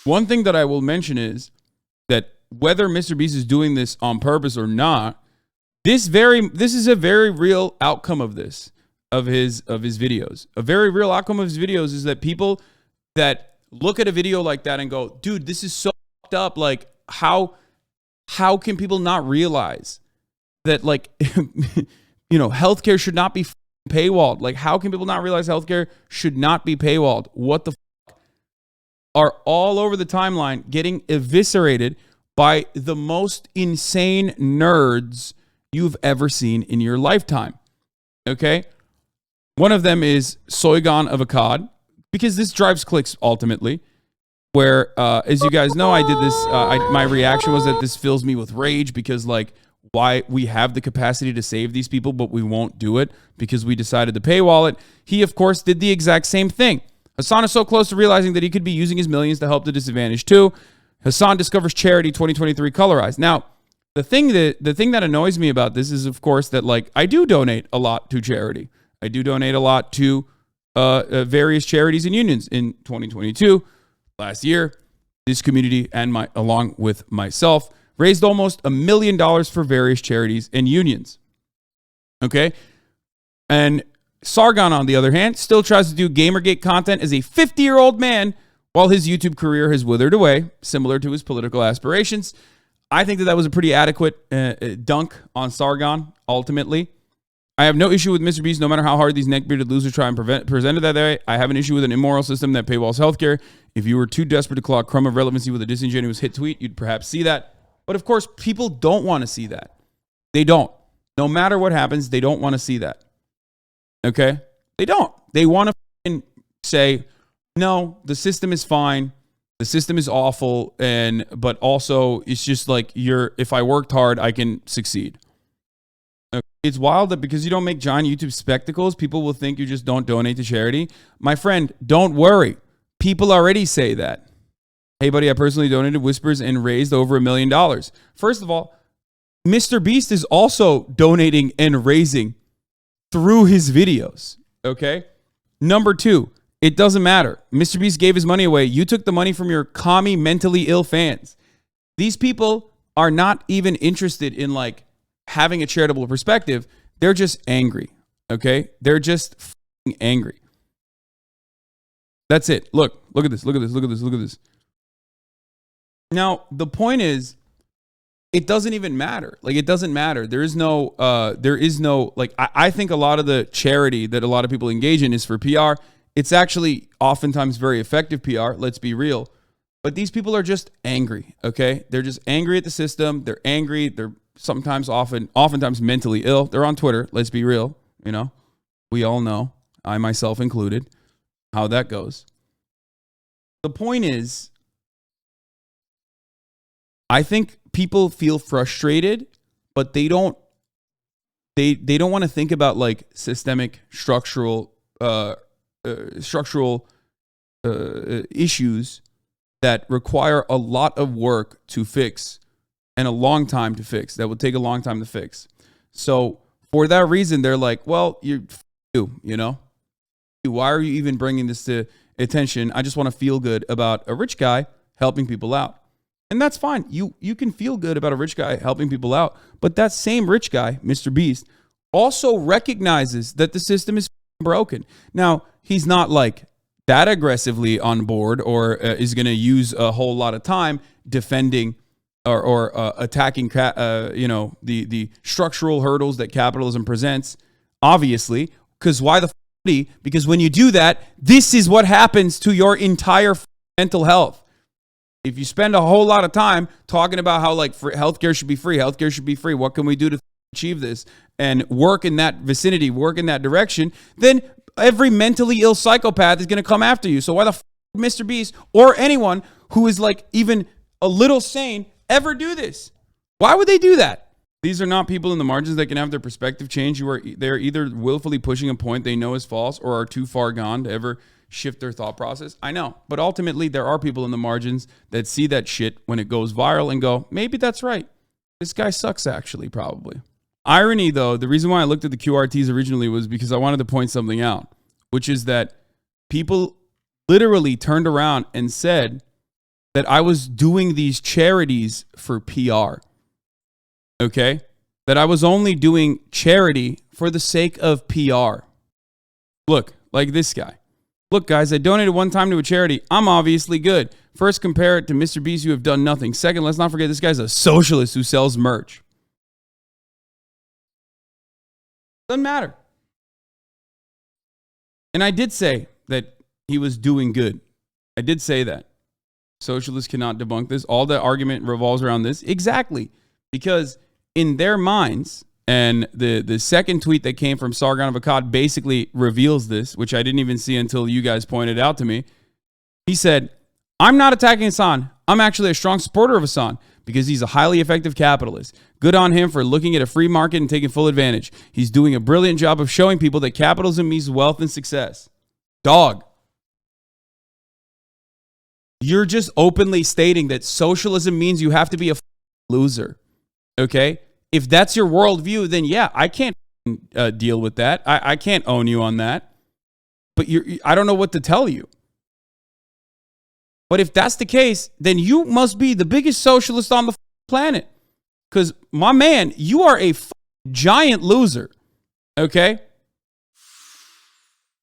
One thing that I will mention is that whether MrBeast is doing this on purpose or not, this is a very real outcome of his videos. A very real outcome of his videos is that people that look at a video like that and go, dude, this is so fucked up. Like, how can people not realize that, like, healthcare should not be paywalled? Like, how can people not realize healthcare should not be paywalled? What the fuck? Are all over the timeline getting eviscerated by the most insane nerds you've ever seen in your lifetime. Okay? One of them is Soygon of Akkad, because this drives clicks ultimately, where, as you guys know, I did this, my reaction was that this fills me with rage because, like, why we have the capacity to save these people, but we won't do it because we decided to paywall it. He, of course, did the exact same thing. Hasan is so close to realizing that he could be using his millions to help the disadvantaged too. Hasan discovers charity 2023 colorized. Now, the thing that annoys me about this is, of course, that, like, I do donate a lot to charity. I do donate a lot to various charities and unions. In 2022, last year, this community and along with myself raised almost $1 million for various charities and unions. Okay? And Sargon, on the other hand, still tries to do Gamergate content as a 50-year-old man while his YouTube career has withered away, similar to his political aspirations. I think that was a pretty adequate dunk on Sargon, ultimately. I have no issue with MrBeast, no matter how hard these neck-bearded losers try and present it that way. I have an issue with an immoral system that paywalls healthcare. If you were too desperate to claw a crumb of relevancy with a disingenuous hit tweet, you'd perhaps see that. But of course, people don't want to see that. They don't. No matter what happens, they don't want to see that. Okay? They don't. They want to say, no, the system is fine. The system is awful. But also, it's just like, if I worked hard, I can succeed. Okay? It's wild that because you don't make giant YouTube spectacles, people will think you just don't donate to charity. My friend, don't worry. People already say that. Hey, buddy, I personally donated Whispers and raised over $1 million. First of all, MrBeast is also donating and raising through his videos, okay? Number two, it doesn't matter. MrBeast gave his money away. You took the money from your commie, mentally ill fans. These people are not even interested in, like, having a charitable perspective. They're just angry, okay? They're just f***ing angry. That's it. Look at this. Look at this. Now, the point is, it doesn't even matter. Like, it doesn't matter. There is no, like, I think a lot of the charity that a lot of people engage in is for PR. It's actually oftentimes very effective PR. Let's be real. But these people are just angry, okay? They're just angry at the system. They're angry. They're oftentimes mentally ill. They're on Twitter. Let's be real. We all know, I myself included, how that goes. The point is, I think people feel frustrated, but they don't want to think about, like, systemic structural issues that require a lot of work to fix and a long time to fix. That would take a long time to fix. So for that reason, they're like, well, why are you even bringing this to attention? I just want to feel good about a rich guy helping people out. And that's fine. You can feel good about a rich guy helping people out. But that same rich guy, MrBeast, also recognizes that the system is broken. Now, he's not, like, that aggressively on board or is going to use a whole lot of time defending or attacking, the structural hurdles that capitalism presents, obviously. Because why the f***? Because when you do that, this is what happens to your entire mental health. If you spend a whole lot of time talking about how, like, healthcare should be free, what can we do to achieve this, and work in that vicinity, work in that direction, then every mentally ill psychopath is going to come after you. So why the f*** MrBeast or anyone who is, like, even a little sane ever do this? Why would they do that? These are not people in the margins that can have their perspective change. They're either willfully pushing a point they know is false or are too far gone to ever shift their thought process. I know, but ultimately there are people in the margins that see that shit when it goes viral and go, maybe that's right. This guy sucks, actually, probably. Irony, though, the reason why I looked at the QRTs originally was because I wanted to point something out, which is that people literally turned around and said that I was doing these charities for PR. Okay? That I was only doing charity for the sake of PR. Look, like this guy. Look, guys, I donated one time to a charity. I'm obviously good. First, compare it to MrBeast, you have done nothing. Second, let's not forget this guy's a socialist who sells merch. Doesn't matter. And I did say that he was doing good. I did say that. Socialists cannot debunk this. All the argument revolves around this. Exactly. Because in their minds, and the second tweet that came from Sargon of Akkad basically reveals this, which I didn't even see until you guys pointed out to me. He said, I'm not attacking Hasan. I'm actually a strong supporter of Hasan because he's a highly effective capitalist. Good on him for looking at a free market and taking full advantage. He's doing a brilliant job of showing people that capitalism means wealth and success. Dog. You're just openly stating that socialism means you have to be a loser. Okay? If that's your worldview, then yeah, I can't deal with that. I can't own you on that. But I don't know what to tell you. But if that's the case, then you must be the biggest socialist on the planet. Because, my man, you are a giant loser. Okay?